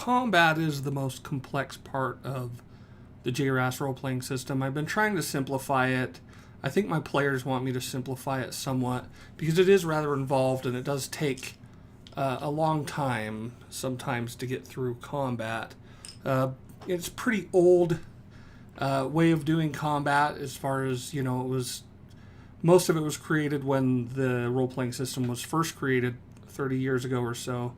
combat is the most complex part of the JRAS role-playing system. I've been trying to simplify it. I think my players want me to simplify it somewhat because it is rather involved and it does take a long time sometimes to get through combat. It's pretty old way of doing combat as far as, you know, most of it was created when the role-playing system was first created 30 years ago or so.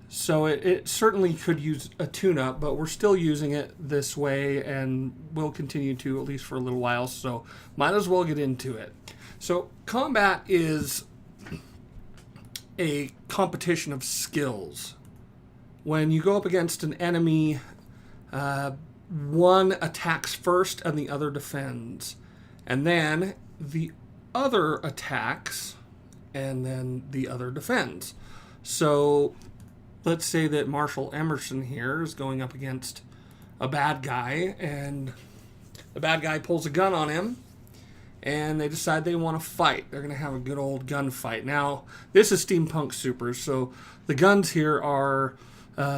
So it certainly could use a tune-up, but we're still using it this way and will continue to at least for a little while, so might as well get into it. So combat is a competition of skills. When you go up against an enemy, one attacks first and the other defends. And then the other attacks and then the other defends. So let's say that Marshall Emerson here is going up against a bad guy, and the bad guy pulls a gun on him, and they decide they want to fight. They're going to have a good old gunfight. Now, this is Steampunk Supers, so the guns here are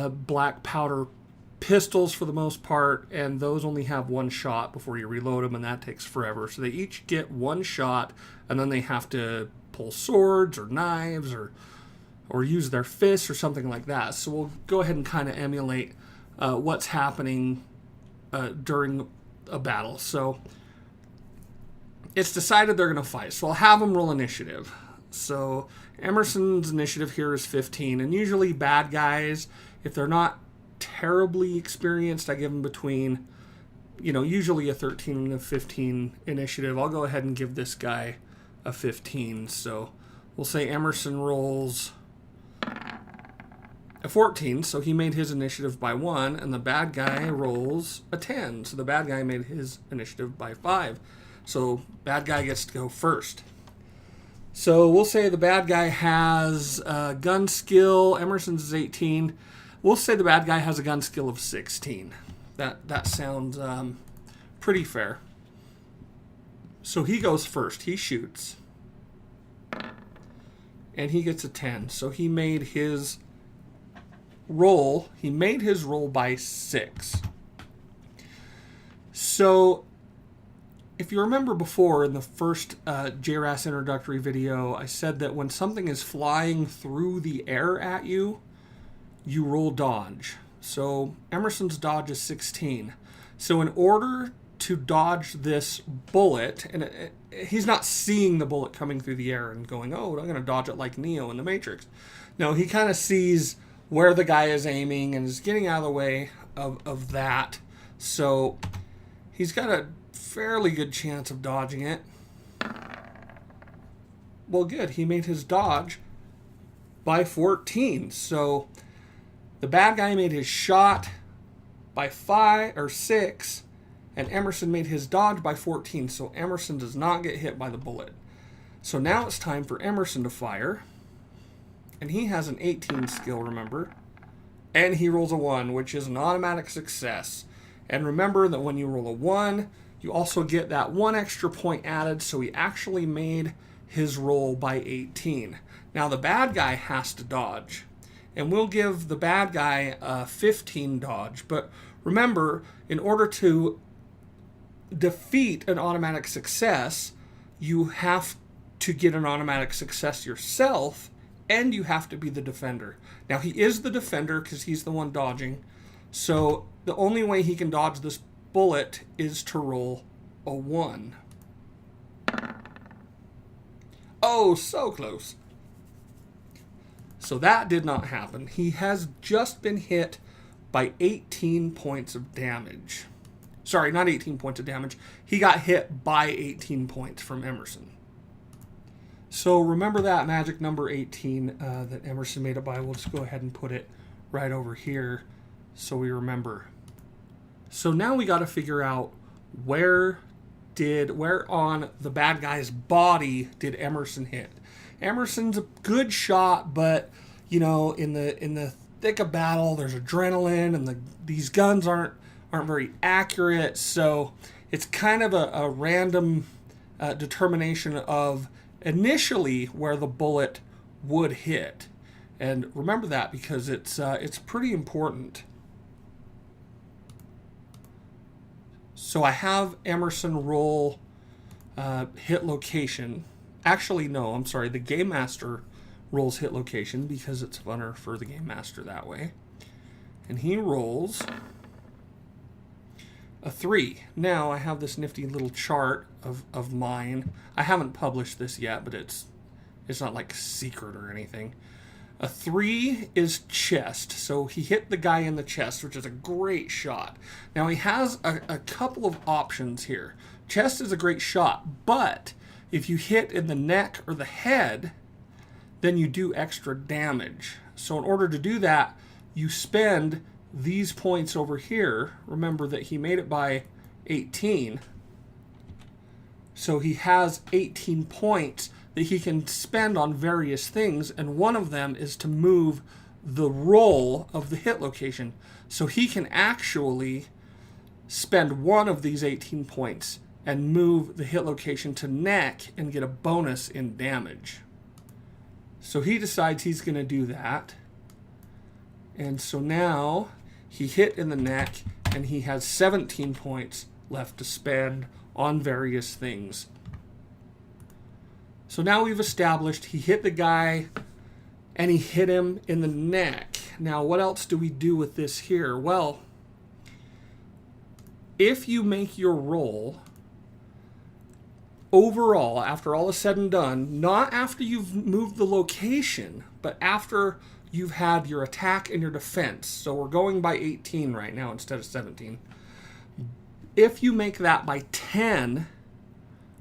black powder pistols for the most part, and those only have one shot before you reload them, and that takes forever. So they each get one shot, and then they have to pull swords or knives or use their fists or something like that. So we'll go ahead and kind of emulate what's happening during a battle. So it's decided they're going to fight. So I'll have them roll initiative. So Emerson's initiative here is 15. And usually bad guys, if they're not terribly experienced, I give them between, usually a 13 and a 15 initiative. I'll go ahead and give this guy a 15. So we'll say Emerson rolls a 14, so he made his initiative by 1, and the bad guy rolls a 10, so the bad guy made his initiative by 5. So bad guy gets to go first. So we'll say the bad guy has a gun skill, Emerson's is 18. We'll say the bad guy has a gun skill of 16. That sounds pretty fair. So he goes first. He shoots. And he gets a 10. So he made his roll. He made his roll by 6. So if you remember before in the first JRAS introductory video, I said that when something is flying through the air at you, you roll dodge. So Emerson's dodge is 16. So in order to dodge this bullet, and he's not seeing the bullet coming through the air and going, oh, I'm going to dodge it like Neo in the Matrix. No, he kind of sees where the guy is aiming and is getting out of the way of that. So he's got a fairly good chance of dodging it. Well, good. He made his dodge by 14. So the bad guy made his shot by 5 or 6, and Emerson made his dodge by 14. So Emerson does not get hit by the bullet. So now it's time for Emerson to fire. And he has an 18 skill, remember. And he rolls a 1, which is an automatic success. And remember that when you roll a 1, you also get that 1 extra point added, so he actually made his roll by 18. Now the bad guy has to dodge. And we'll give the bad guy a 15 dodge. But remember, in order to defeat an automatic success, you have to get an automatic success yourself, and you have to be the defender. Now, he is the defender because he's the one dodging. So the only way he can dodge this bullet is to roll a 1. Oh, so close. So that did not happen. He has just been hit by 18 points of damage. Sorry, not 18 points of damage. He got hit by 18 points from Emerson. So remember that magic number 18 that Emerson made it by. We'll just go ahead and put it right over here so we remember. So now we got to figure out where on the bad guy's body did Emerson hit. Emerson's a good shot, but in the thick of battle, there's adrenaline, and these guns aren't very accurate. So it's kind of a random determination of initially where the bullet would hit. And remember that because it's pretty important. So I have Emerson roll hit location. Actually, no, I'm sorry. The Game Master rolls hit location because it's funner for the Game Master that way. And he rolls a 3. Now I have this nifty little chart of mine. I haven't published this yet, but it's not like secret or anything. A 3 is chest, so he hit the guy in the chest, which is a great shot. Now he has a couple of options here. Chest is a great shot, but if you hit in the neck or the head, then you do extra damage. So in order to do that, you spend these points over here. Remember that he made it by 18. So he has 18 points that he can spend on various things, and one of them is to move the roll of the hit location. So he can actually spend one of these 18 points and move the hit location to neck and get a bonus in damage. So he decides he's going to do that. And so now he hit in the neck and he has 17 points left to spend on various things. So now we've established he hit the guy and he hit him in the neck. Now what else do we do with this here? Well, if you make your roll overall, after all is said and done, not after you've moved the location, but after you've had your attack and your defense. So we're going by 18 right now instead of 17. If you make that by 10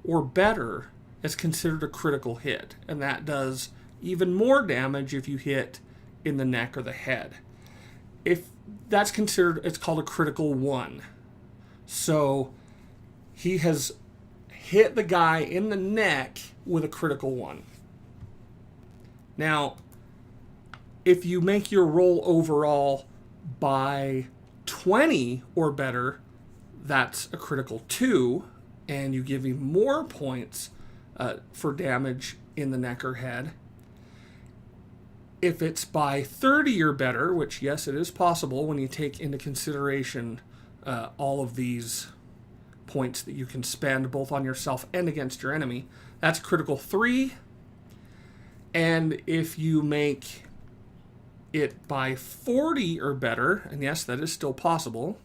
or better, it's considered a critical hit. And that does even more damage if you hit in the neck or the head. If that's considered, it's called a critical 1. So he has hit the guy in the neck with a critical 1. Now, if you make your roll overall by 20 or better, that's a critical 2, and you give him more points for damage in the neck or head. If it's by 30 or better, which yes, it is possible when you take into consideration all of these points that you can spend both on yourself and against your enemy, that's critical 3. And if you make it by 40 or better, and yes, that is still possible,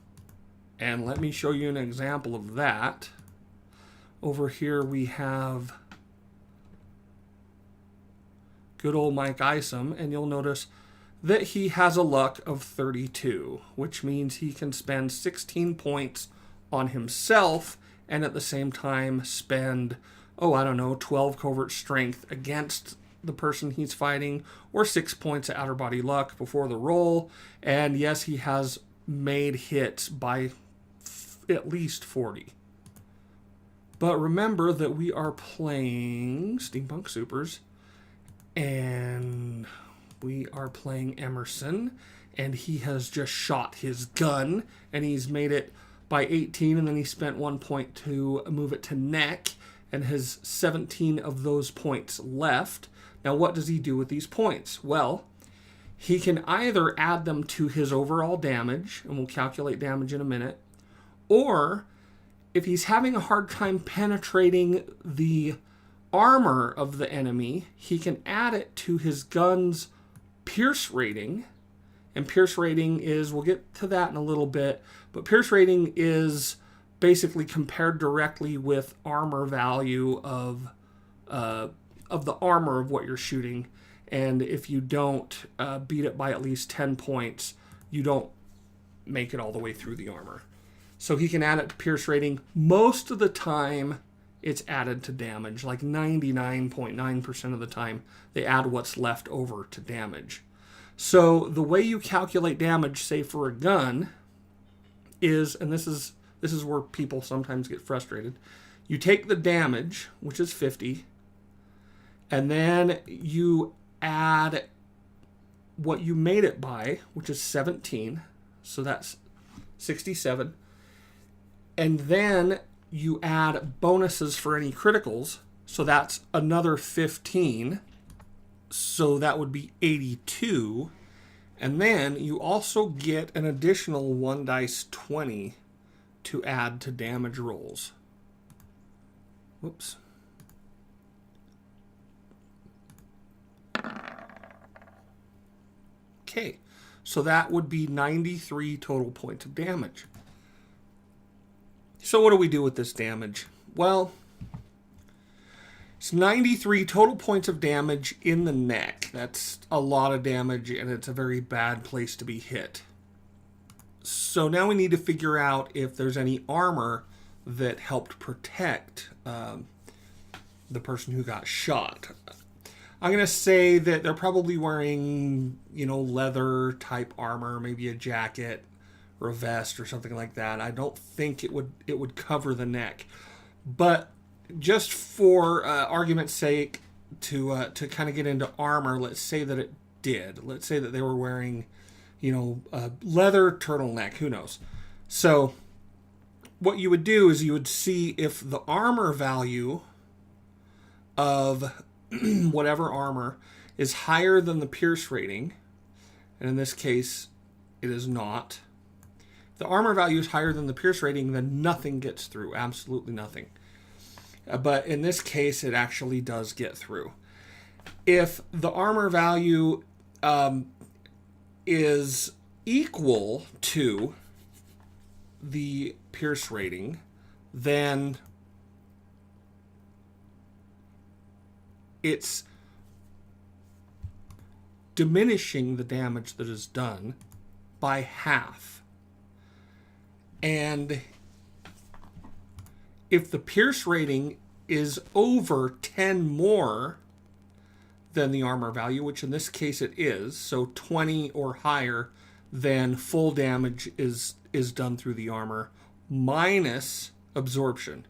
and let me show you an example of that. Over here we have good old Mike Isom, and you'll notice that he has a luck of 32, which means he can spend 16 points on himself and at the same time spend, 12 covert strength against the person he's fighting, or 6 points of outer body luck before the roll. And yes, he has made hits by at least 40. But remember that we are playing Steampunk Supers, and we are playing Emerson, and he has just shot his gun, and he's made it by 18, and then he spent 1 point to move it to neck, and has 17 of those points left. Now, what does he do with these points? Well, he can either add them to his overall damage, and we'll calculate damage in a minute, or if he's having a hard time penetrating the armor of the enemy, he can add it to his gun's pierce rating. And pierce rating is, we'll get to that in a little bit, but pierce rating is basically compared directly with armor value of the armor of what you're shooting. And if you don't beat it by at least 10 points, you don't make it all the way through the armor. So he can add it to pierce rating. Most of the time, it's added to damage. Like 99.9% of the time, they add what's left over to damage. So the way you calculate damage, say for a gun, is, and this is where people sometimes get frustrated, you take the damage, which is 50, and then you add what you made it by, which is 17, so that's 67, and then you add bonuses for any criticals, so that's another 15, So that would be 82. And then you also get an additional 1 dice 20 to add to damage rolls. Whoops. Okay, so that would be 93 total points of damage. So what do we do with this damage? Well, it's 93 total points of damage in the neck. That's a lot of damage, and it's a very bad place to be hit. So now we need to figure out if there's any armor that helped protect the person who got shot. I'm going to say that they're probably wearing, leather type armor, maybe a jacket or a vest or something like that. I don't think it would cover the neck. But just for argument's sake, to kind of get into armor, let's say that it did. Let's say that they were wearing, a leather turtleneck. Who knows? So what you would do is you would see if the armor value of whatever armor is higher than the pierce rating, and in this case it is not. If the armor value is higher than the pierce rating, then nothing gets through, absolutely nothing. But in this case it actually does get through. If the armor value is equal to the pierce rating, then it's diminishing the damage that is done by half. And if the pierce rating is over 10 more than the armor value, which in this case it is, so 20 or higher, then full damage is done through the armor minus absorption.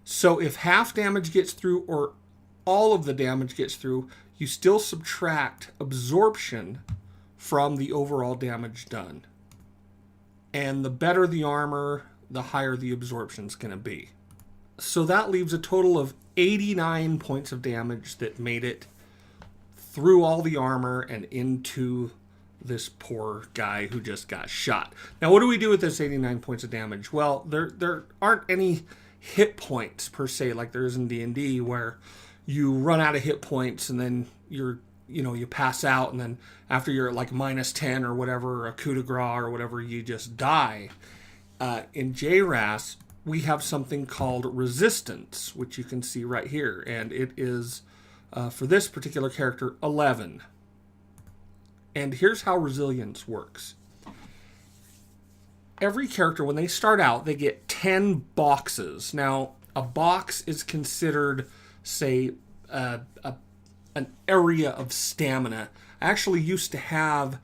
So if half damage gets through or all of the damage gets through, you still subtract absorption from the overall damage done. And the better the armor, the higher the absorption is going to be. So that leaves a total of 89 points of damage that made it through all the armor and into this poor guy who just got shot. Now, what do we do with this 89 points of damage? Well, there aren't any hit points per se like there is in D&D, where you run out of hit points and then you pass out, and then after you're at like minus 10 or whatever, a coup de grace or whatever, you just die. In JRAS, we have something called resistance, which you can see right here, and it is, for this particular character, 11. And here's how resilience works. Every character, when they start out, they get 10 boxes. Now, a box is considered, say, an area of stamina. I actually used to have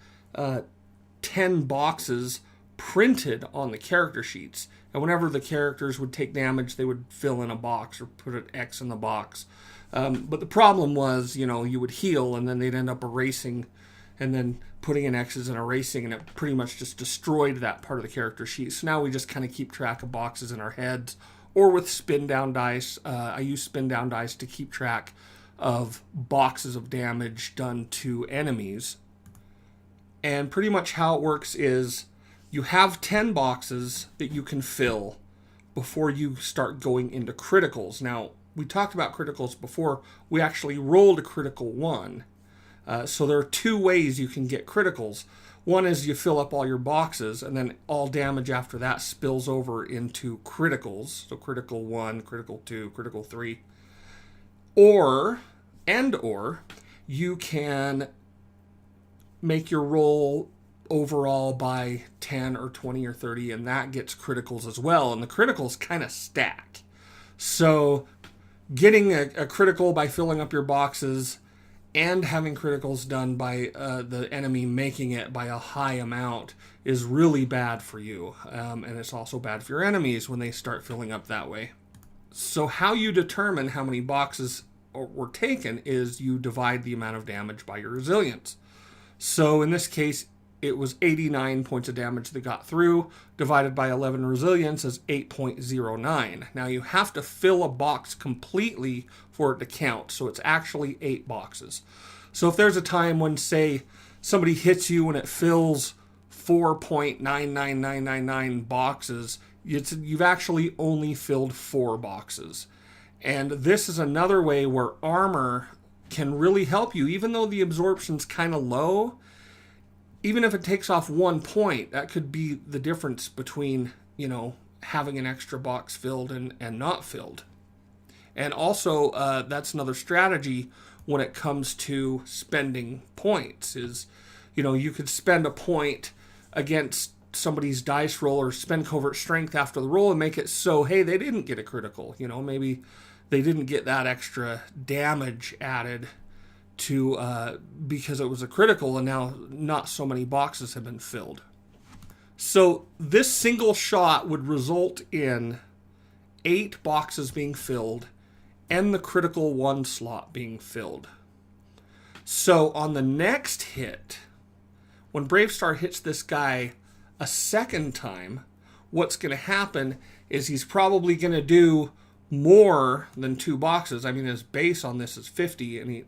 10 boxes printed on the character sheets. And whenever the characters would take damage, they would fill in a box or put an X in the box. But the problem was, you would heal and then they'd end up erasing and then putting in X's and erasing, and it pretty much just destroyed that part of the character sheet. So now we just kind of keep track of boxes in our heads, or with spin down dice. I use spin down dice to keep track of boxes of damage done to enemies. And pretty much how it works is you have 10 boxes that you can fill before you start going into criticals. Now, we talked about criticals before. We actually rolled a critical 1. So there are 2 ways you can get criticals. One is you fill up all your boxes, and then all damage after that spills over into criticals. So critical 1, critical 2, critical 3. Or you can make your roll overall by 10 or 20 or 30, and that gets criticals as well. And the criticals kind of stack. So getting a critical by filling up your boxes and having criticals done by the enemy making it by a high amount is really bad for you. And it's also bad for your enemies when they start filling up that way. So how you determine how many boxes were taken is you divide the amount of damage by your resilience. So in this case, it was 89 points of damage that got through, divided by 11 resilience is 8.09. Now you have to fill a box completely for it to count, so it's actually 8 boxes. So if there's a time when, say, somebody hits you and it fills 4.99999 boxes, you've actually only filled 4 boxes. And this is another way where armor can really help you. Even though the absorption's kind of low, even if it takes off 1 point, that could be the difference between, you know, having an extra box filled and not filled. And also, that's another strategy when it comes to spending points is, you know, you could spend a point against somebody's dice roll or spend covert strength after the roll and make it so, hey, they didn't get a critical. You know, maybe they didn't get that extra damage added to because it was a critical and now not so many boxes have been filled. So this single shot would result in 8 boxes being filled and the critical 1 slot being filled. So on the next hit, when Bravestar hits this guy a second time, what's going to happen is he's probably going to do more than 2 boxes. I mean, his base on this is 50,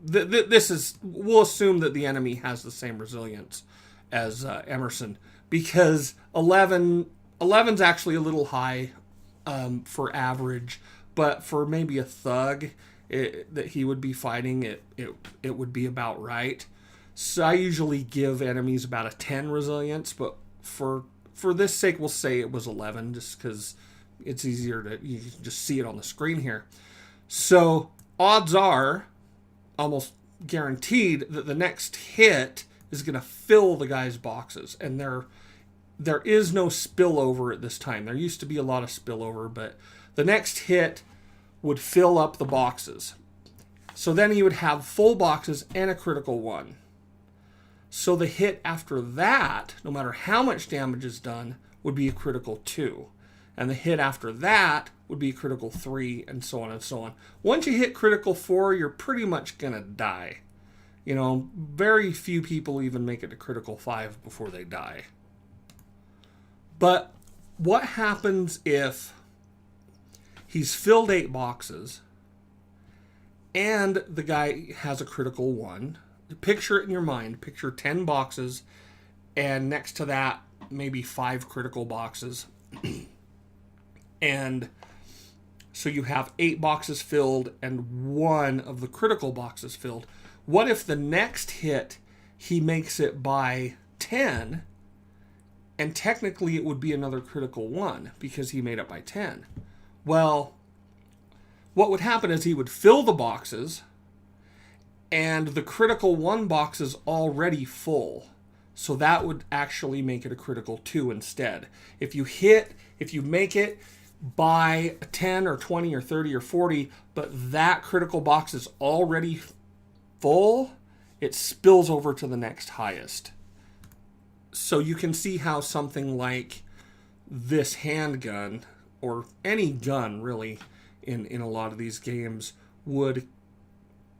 this is, we'll assume that the enemy has the same resilience as Emerson, because 11's actually a little high for average, but for maybe a thug that he would be fighting, it would be about right. So I usually give enemies about a 10 resilience, but for this sake, we'll say it was 11, just because it's easier to, you can just see it on the screen here. So odds are, almost guaranteed, that the next hit is going to fill the guy's boxes, and there is no spillover at this time. There used to be a lot of spillover, but the next hit would fill up the boxes. So then he would have full boxes and a critical 1. So the hit after that, no matter how much damage is done, would be a critical 2. And the hit after that would be a critical 3, and so on and so on. Once you hit critical 4, you're pretty much going to die. You know, very few people even make it to critical 5 before they die. But what happens if he's filled 8 boxes and the guy has a critical 1? Picture it in your mind. Picture 10 boxes, and next to that, maybe 5 critical boxes. And so you have 8 boxes filled and 1 of the critical boxes filled. What if the next hit he makes it by 10, and technically it would be another critical 1 because he made it by 10? Well, what would happen is he would fill the boxes, and the critical 1 box is already full. So that would actually make it a critical 2 instead. If you make it by 10 or 20 or 30 or 40, but that critical box is already full, it spills over to the next highest. So you can see how something like this handgun, or any gun really in a lot of these games, would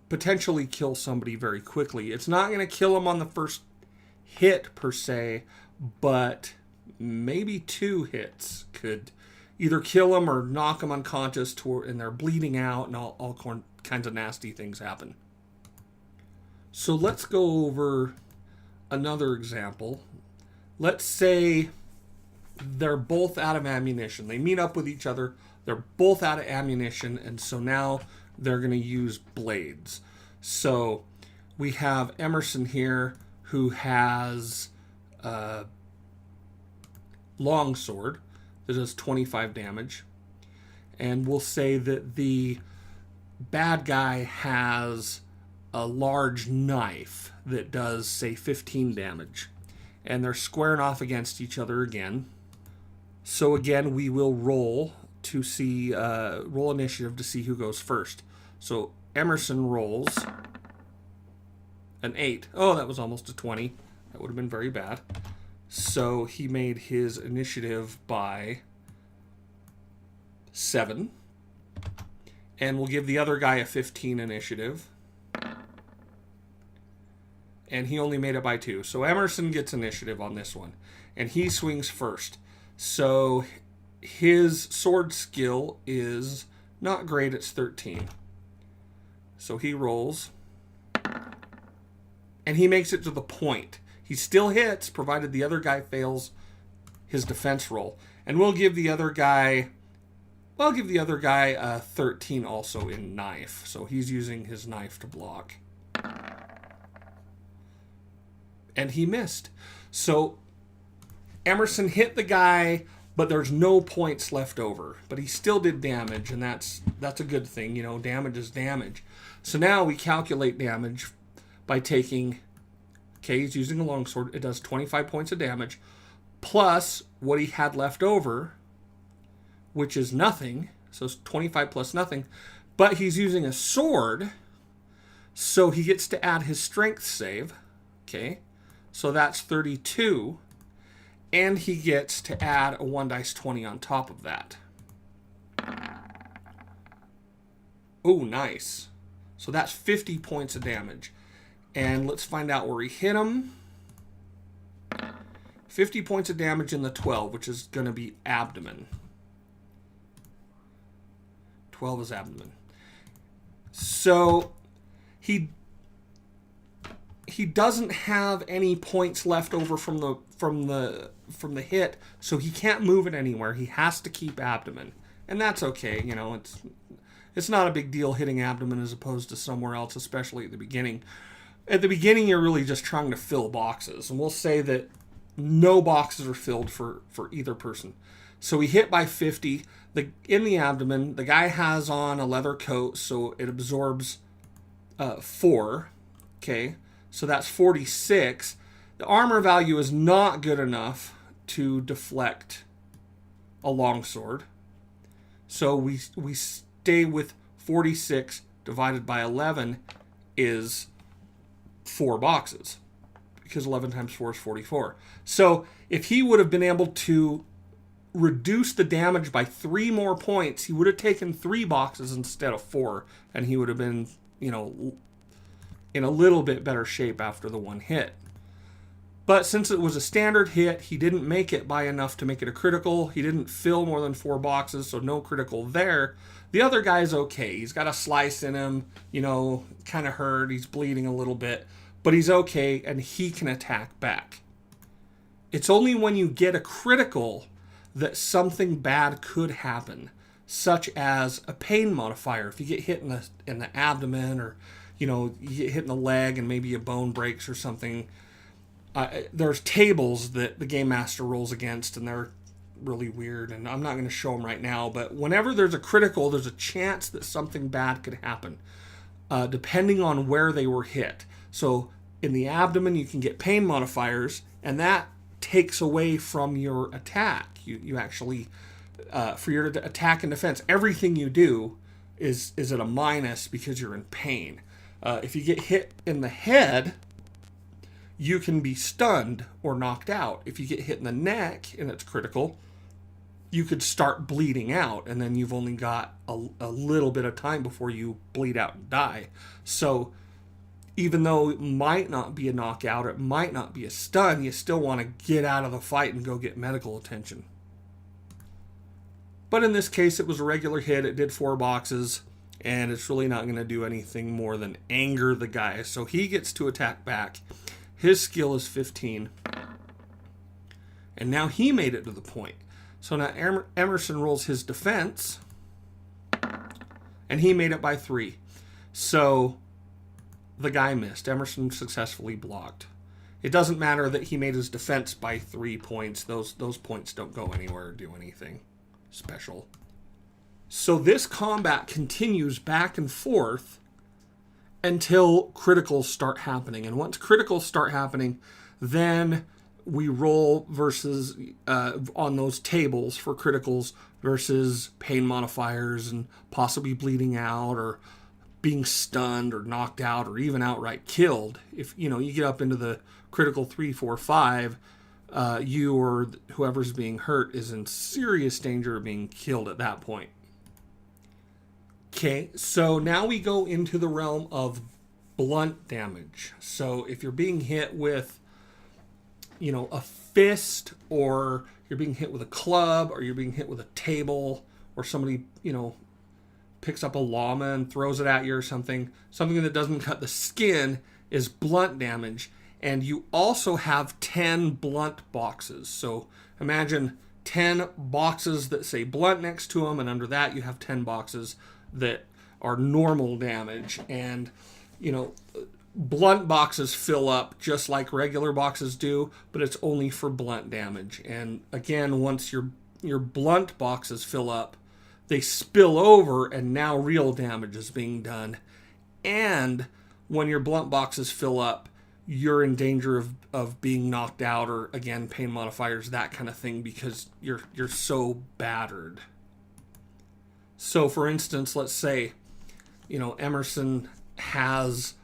potentially kill somebody very quickly. It's not going to kill them on the first hit per se, but maybe 2 hits could either kill them or knock them unconscious and they're bleeding out, and all kinds of nasty things happen. So let's go over another example. Let's say they're both out of ammunition. They meet up with each other. They're both out of ammunition, and so now they're going to use blades. So we have Emerson here, who has a longsword that does 25 damage. And we'll say that the bad guy has a large knife that does, say, 15 damage. And they're squaring off against each other again. So again, we will roll to see, roll initiative to see who goes first. So Emerson rolls an 8. Oh, that was almost a 20. That would have been very bad. So he made his initiative by 7. And we'll give the other guy a 15 initiative. and he only made it by 2. So Emerson gets initiative on this one, and he swings first. So his sword skill is not great, it's 13. So he rolls, and he makes it to the point. He still hits, provided the other guy fails his defense roll. And we'll give the other guy 13 also in knife. So he's using his knife to block. And he missed. So Emerson hit the guy, but there's no points left over. But he still did damage, and that's a good thing. You know, damage is damage. So now we calculate damage by taking... Okay, he's using a longsword. It does 25 points of damage, plus what he had left over, which is nothing. So it's 25 plus nothing. But he's using a sword, so he gets to add his strength save. Okay, so that's 32. And he gets to add a 1 dice 20 on top of that. Oh, nice. So that's 50 points of damage. And let's find out where he hit him. 50 points of damage in the 12, which is going to be abdomen. 12 is abdomen. So he doesn't have any points left over from the hit, so he can't move it anywhere. He has to keep abdomen, and that's okay. You know, it's not a big deal hitting abdomen as opposed to somewhere else, especially at the beginning. At the beginning, you're really just trying to fill boxes, and we'll say that no boxes are filled for either person. So he hit by 50. In the abdomen, the guy has on a leather coat, so it absorbs 4. Okay, so that's 46. The armor value is not good enough to deflect a longsword. So we stay with 46 divided by 11 is 4 boxes, because 11 times 4 is 44. So if he would have been able to reduce the damage by 3 more points, he would have taken 3 boxes instead of 4, and he would have been, you know, in a little bit better shape after the one hit. But since it was a standard hit, he didn't make it by enough to make it a critical. He didn't fill more than 4 boxes, so no critical there. The other guy's okay. He's got a slice in him, you know, kind of hurt. He's bleeding a little bit, but he's okay, and he can attack back. It's only when you get a critical that something bad could happen, such as a pain modifier. If you get hit in the abdomen, or, you know, you get hit in the leg and maybe a bone breaks or something, there's tables that the game master rolls against, and they're really weird, and I'm not going to show them right now, but whenever there's a critical, there's a chance that something bad could happen, depending on where they were hit. So in the abdomen, you can get pain modifiers, and that takes away from your attack. You actually, for your attack and defense, everything you do is at a minus because you're in pain. If you get hit in the head, you can be stunned or knocked out. If you get hit in the neck and it's critical, you could start bleeding out, and then you've only got a little bit of time before you bleed out and die. So even though it might not be a knockout, or it might not be a stun, you still want to get out of the fight and go get medical attention. But in this case, it was a regular hit. It did 4 boxes, and it's really not going to do anything more than anger the guy. So he gets to attack back. His skill is 15. And now he made it to the point. So now Emerson rolls his defense, and he made it by 3. So the guy missed. Emerson successfully blocked. It doesn't matter that he made his defense by 3 points. Those points don't go anywhere or do anything special. So this combat continues back and forth until criticals start happening. And once criticals start happening, then we roll versus on those tables for criticals versus pain modifiers and possibly bleeding out or being stunned or knocked out or even outright killed. If you get up into the critical 3, 4, 5, you or whoever's being hurt is in serious danger of being killed at that point. Okay, so now we go into the realm of blunt damage. So if you're being hit with, a fist, or you're being hit with a club, or you're being hit with a table, or somebody, picks up a llama and throws it at you or something that doesn't cut the skin is blunt damage. And you also have 10 blunt boxes. So imagine 10 boxes that say blunt next to them, and under that you have 10 boxes that are normal damage. And, blunt boxes fill up just like regular boxes do, but it's only for blunt damage. And again, once your blunt boxes fill up, they spill over, and now real damage is being done. And when your blunt boxes fill up, you're in danger of being knocked out, or again, pain modifiers, that kind of thing, because you're so battered. So for instance, let's say, Emerson has,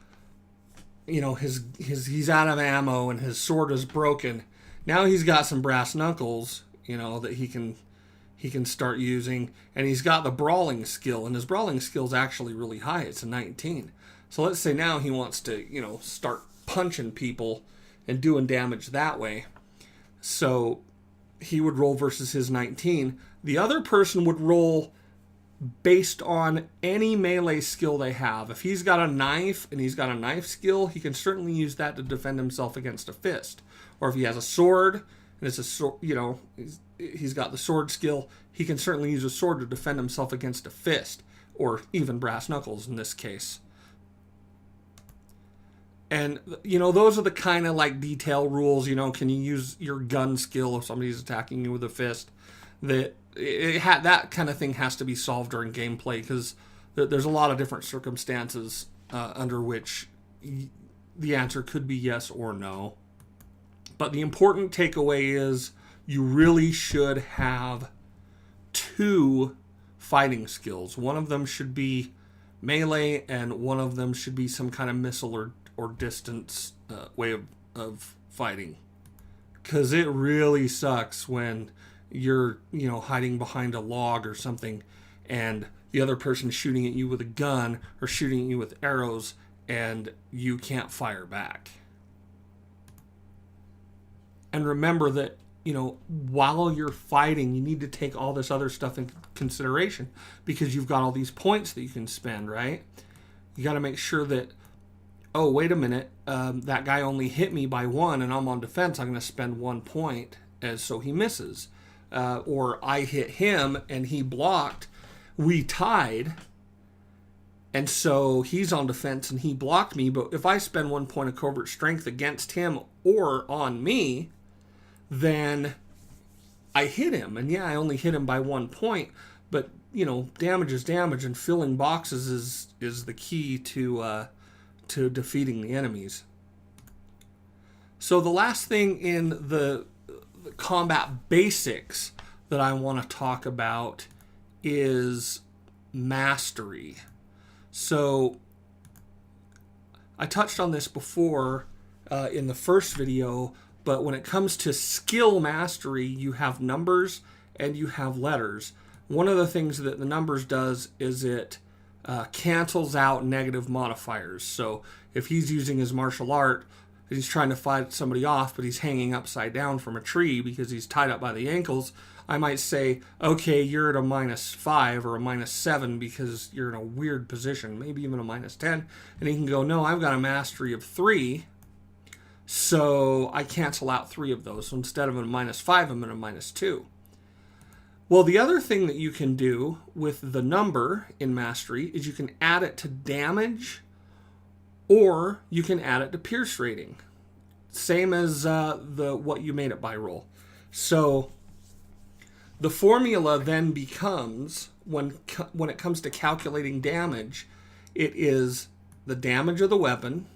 he's out of ammo and his sword is broken. Now he's got some brass knuckles, that he can start using, and he's got the brawling skill, and his brawling skill is actually really high. It's a 19. So let's say now he wants to, start punching people and doing damage that way. So he would roll versus his 19. The other person would roll based on any melee skill they have. If he's got a knife and he's got a knife skill, he can certainly use that to defend himself against a fist. Or if he has a sword and it's a sword, he's got the sword skill, he can certainly use a sword to defend himself against a fist, or even brass knuckles in this case. And, those are the kind of like detail rules. Can you use your gun skill if somebody's attacking you with a fist? That kind of thing has to be solved during gameplay, because there's a lot of different circumstances under which the answer could be yes or no. But the important takeaway is you really should have 2 fighting skills. One of them should be melee, and one of them should be some kind of missile or distance way of fighting. Because it really sucks when you're, hiding behind a log or something, and the other person's shooting at you with a gun or shooting at you with arrows, and you can't fire back. And remember that, while you're fighting, you need to take all this other stuff into consideration, because you've got all these points that you can spend, right? You got to make sure that, oh, wait a minute, that guy only hit me by 1 and I'm on defense. I'm going to spend 1 point so he misses. Or I hit him and he blocked. We tied. And so he's on defense and he blocked me. But if I spend 1 point of covert strength against him or on me, then I hit him. And yeah, I only hit him by 1 point. But, damage is damage, and filling boxes is the key to defeating the enemies. So the last thing in the combat basics that I want to talk about is mastery. So I touched on this before in the first video, but when it comes to skill mastery, you have numbers and you have letters. One of the things that the numbers does is it cancels out negative modifiers. So if he's using his martial art, he's trying to fight somebody off, but he's hanging upside down from a tree because he's tied up by the ankles, I might say, okay, you're at a -5 or a -7 because you're in a weird position, maybe even a -10. And he can go, no, I've got a mastery of 3, so I cancel out 3 of those. So instead of a -5, I'm at a -2. Well, the other thing that you can do with the number in mastery is you can add it to damage, or you can add it to pierce rating. Same as the what you made it by roll. So the formula then becomes, when it comes to calculating damage, it is the damage of the weapon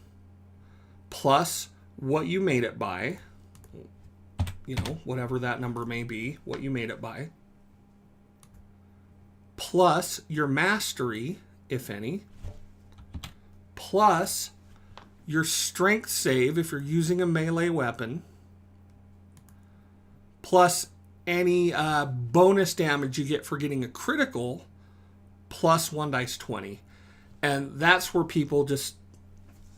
plus what you made it by, whatever that number may be, what you made it by, plus your mastery, if any, plus your strength save if you're using a melee weapon, plus any bonus damage you get for getting a critical, plus 1 dice 20. And that's where people just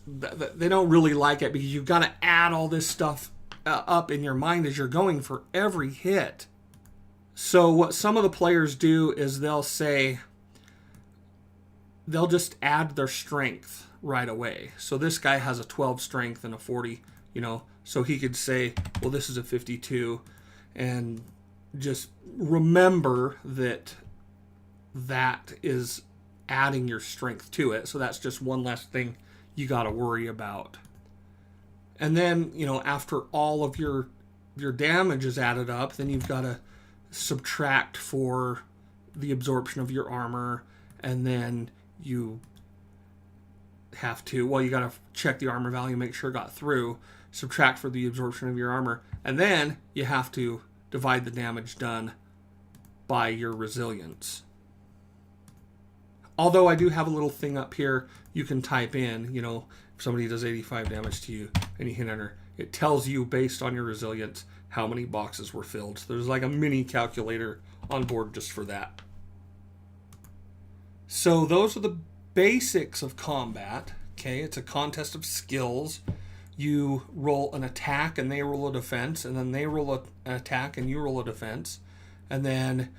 they don't really like it because you've got to add all this stuff up in your mind as you're going for every hit. So what some of the players do is they'll just add their strength right away. So this guy has a 12 strength and a 40, so he could say, well, this is a 52, and just remember that is adding your strength to it. So that's just one less thing you got to worry about. And then, after all of your damage is added up, then you've got to subtract for the absorption of your armor, and then you have to, you got to check the armor value, make sure it got through, subtract for the absorption of your armor, and then you have to divide the damage done by your resilience. Although I do have a little thing up here you can type in, if somebody does 85 damage to you and you hit enter, it tells you based on your resilience how many boxes were filled. So there's like a mini calculator on board just for that. So those are the basics of combat. Okay, it's a contest of skills. You roll an attack and they roll a defense, and then they roll an attack and you roll a defense. And then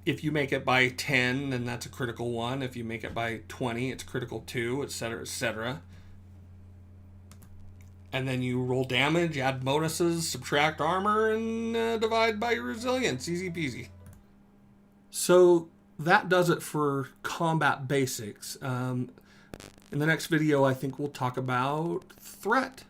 if you make it by 10, then that's a critical 1. If you make it by 20, it's critical 2, etc., etc. And then you roll damage, add bonuses, subtract armor, and divide by your resilience. Easy peasy. So that does it for combat basics. In the next video, I think we'll talk about threat.